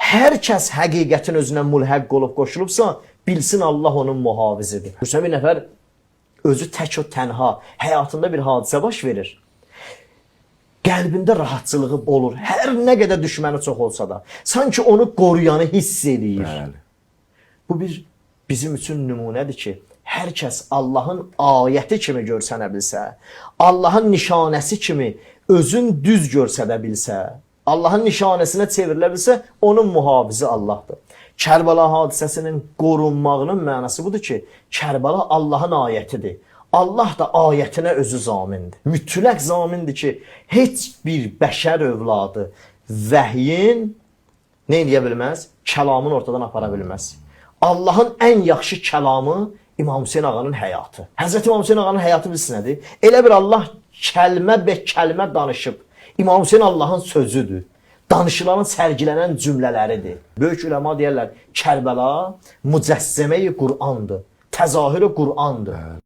Hər kəs həqiqətin özünə mülhəq olub qoşulubsa, bilsin Allah onun muhafizidir. Görsən bir nəfər özü tək o tənha, həyatında bir hadisə baş verir. Qəlbində rahatçılığı olur. Hər nə qədər düşməni çox olsa da. Sanki onu qoruyanı hiss edir. Bəli. Bu bizim üçün nümunədir ki, hər kəs Allahın ayəti kimi görsənə bilsə, Allahın nişanəsi kimi özün düz görsənə bilsə, Allahın nişanəsinə çevrilə bilsə, onun mühafizi Allahdır. Kərbəla hadisəsinin qorunmağının mənası budur ki, Kərbəla Allahın ayətidir. Allah da ayətinə özü zamindir. Mütləq zamindir ki, heç bir bəşər övladı vəhyin nə edə bilməz? Kəlamını ortadan apara bilməz. Allahın ən yaxşı kəlamı İmam Hüseyin ağanın həyatı. Həzrət İmam Hüseyin ağanın həyatı bilsin nədir? Elə bir Allah kəlmə bə kəlmə danışıb. İmam Hüseyin Allahın sözüdür. Danışılanın sərgilənən cümlələridir. Böyük üləma deyərlər, Kərbəla mücəssəməyi Qur'andır. Təzahürü Qur'andır.